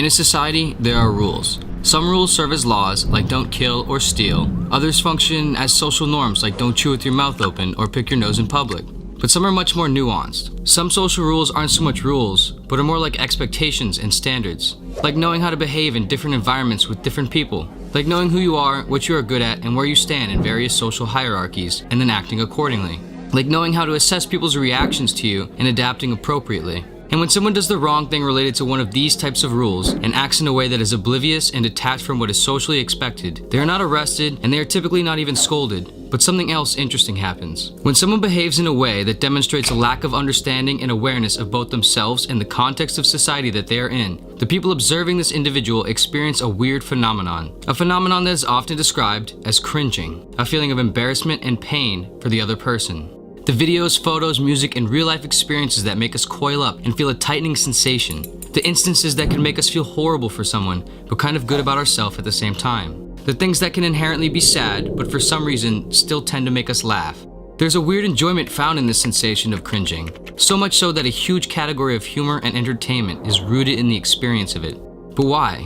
In a society, there are rules. Some rules serve as laws, like don't kill or steal. Others function as social norms, like don't chew with your mouth open or pick your nose in public. But some are much more nuanced. Some social rules aren't so much rules, but are more like expectations and standards. Like knowing how to behave in different environments with different people. Like knowing who you are, what you are good at, and where you stand in various social hierarchies, and then acting accordingly. Like knowing how to assess people's reactions to you and adapting appropriately. And when someone does the wrong thing related to one of these types of rules and acts in a way that is oblivious and detached from what is socially expected, they are not arrested and they are typically not even scolded, but something else interesting happens. When someone behaves in a way that demonstrates a lack of understanding and awareness of both themselves and the context of society that they are in, the people observing this individual experience a weird phenomenon. A phenomenon that is often described as cringing, a feeling of embarrassment and pain for the other person. The videos, photos, music, and real-life experiences that make us coil up and feel a tightening sensation. The instances that can make us feel horrible for someone, but kind of good about ourselves at the same time. The things that can inherently be sad, but for some reason still tend to make us laugh. There's a weird enjoyment found in this sensation of cringing. So much so that a huge category of humor and entertainment is rooted in the experience of it. But why?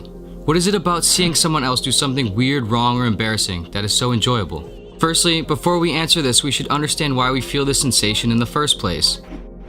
What is it about seeing someone else do something weird, wrong, or embarrassing that is so enjoyable? Firstly, before we answer this, we should understand why we feel this sensation in the first place.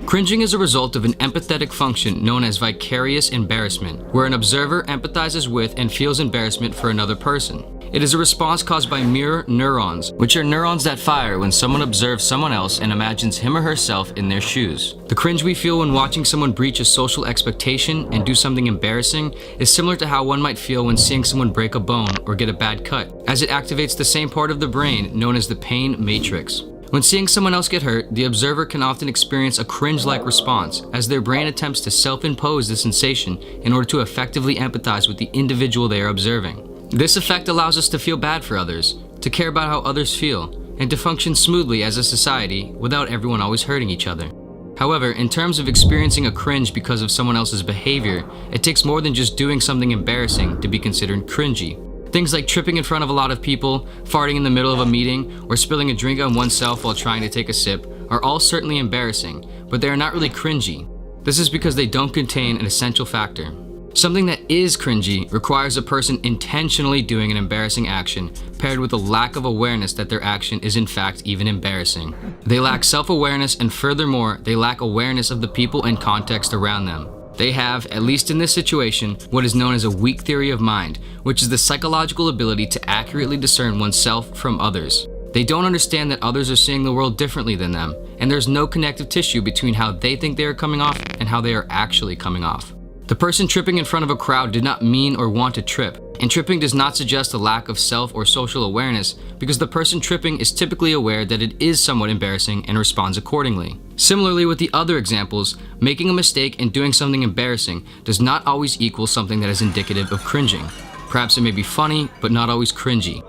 Cringing is a result of an empathetic function known as vicarious embarrassment, where an observer empathizes with and feels embarrassment for another person. It is a response caused by mirror neurons, which are neurons that fire when someone observes someone else and imagines him or herself in their shoes. The cringe we feel when watching someone breach a social expectation and do something embarrassing is similar to how one might feel when seeing someone break a bone or get a bad cut, as it activates the same part of the brain known as the pain matrix. When seeing someone else get hurt, the observer can often experience a cringe-like response, as their brain attempts to self-impose the sensation in order to effectively empathize with the individual they are observing. This effect allows us to feel bad for others, to care about how others feel, and to function smoothly as a society without everyone always hurting each other. However, in terms of experiencing a cringe because of someone else's behavior, it takes more than just doing something embarrassing to be considered cringy. Things like tripping in front of a lot of people, farting in the middle of a meeting, or spilling a drink on oneself while trying to take a sip are all certainly embarrassing, but they are not really cringy. This is because they don't contain an essential factor. Something that is cringy requires a person intentionally doing an embarrassing action, paired with a lack of awareness that their action is in fact even embarrassing. They lack self-awareness, and furthermore, they lack awareness of the people and context around them. They have, at least in this situation, what is known as a weak theory of mind, which is the psychological ability to accurately discern oneself from others. They don't understand that others are seeing the world differently than them, and there's no connective tissue between how they think they are coming off and how they are actually coming off. The person tripping in front of a crowd did not mean or want to trip, and tripping does not suggest a lack of self or social awareness because the person tripping is typically aware that it is somewhat embarrassing and responds accordingly. Similarly with the other examples, making a mistake and doing something embarrassing does not always equal something that is indicative of cringing. Perhaps it may be funny, but not always cringy.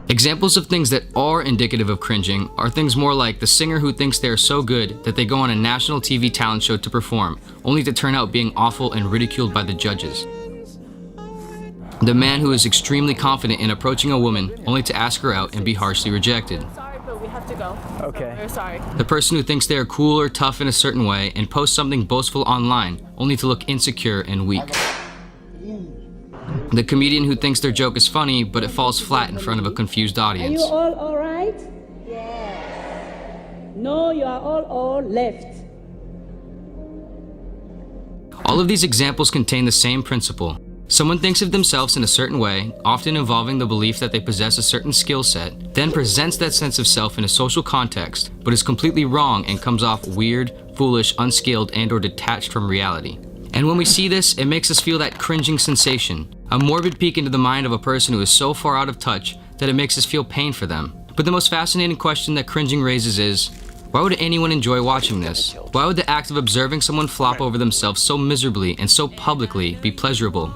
Examples of things that are indicative of cringing are things more like the singer who thinks they are so good that they go on a national TV talent show to perform, only to turn out being awful and ridiculed by the judges. The man who is extremely confident in approaching a woman, only to ask her out and be harshly rejected. Sorry, but we have to go. Okay. We're sorry. The person who thinks they are cool or tough in a certain way and posts something boastful online, only to look insecure and weak. The comedian who thinks their joke is funny, but it falls flat in front of a confused audience. Are you all right? Yes. No, you are all left. All of these examples contain the same principle. Someone thinks of themselves in a certain way, often involving the belief that they possess a certain skill set, then presents that sense of self in a social context, but is completely wrong and comes off weird, foolish, unskilled, and/or detached from reality. And when we see this, it makes us feel that cringing sensation, a morbid peek into the mind of a person who is so far out of touch that it makes us feel pain for them. But the most fascinating question that cringing raises is, why would anyone enjoy watching this? Why would the act of observing someone flop over themselves so miserably and so publicly be pleasurable?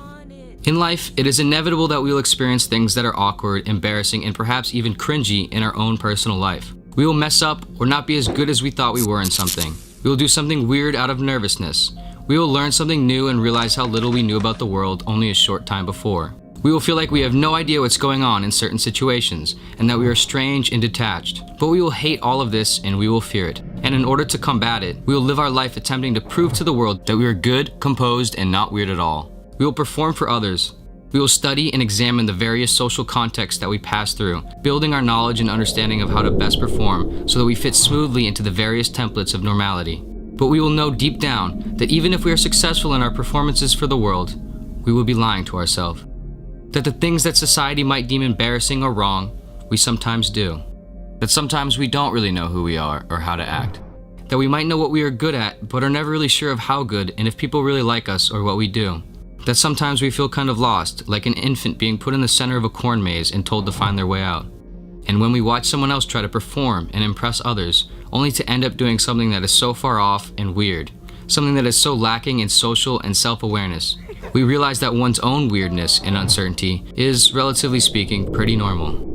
In life, it is inevitable that we will experience things that are awkward, embarrassing, and perhaps even cringy in our own personal life. We will mess up or not be as good as we thought we were in something. We will do something weird out of nervousness. We will learn something new and realize how little we knew about the world only a short time before. We will feel like we have no idea what's going on in certain situations, and that we are strange and detached. But we will hate all of this and we will fear it. And in order to combat it, we will live our life attempting to prove to the world that we are good, composed, and not weird at all. We will perform for others. We will study and examine the various social contexts that we pass through, building our knowledge and understanding of how to best perform so that we fit smoothly into the various templates of normality. But we will know deep down that even if we are successful in our performances for the world, we will be lying to ourselves. That the things that society might deem embarrassing or wrong, we sometimes do. That sometimes we don't really know who we are or how to act. That we might know what we are good at, but are never really sure of how good and if people really like us or what we do. That sometimes we feel kind of lost, like an infant being put in the center of a corn maze and told to find their way out. And when we watch someone else try to perform and impress others, only to end up doing something that is so far off and weird, something that is so lacking in social and self-awareness, we realize that one's own weirdness and uncertainty is, relatively speaking, pretty normal.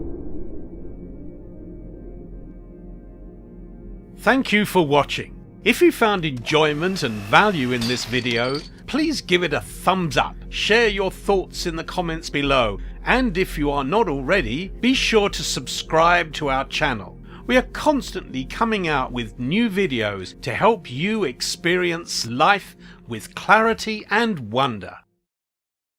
Thank you for watching. If you found enjoyment and value in this video, please give it a thumbs up, share your thoughts in the comments below, and if you are not already, be sure to subscribe to our channel. We are constantly coming out with new videos to help you experience life with clarity and wonder.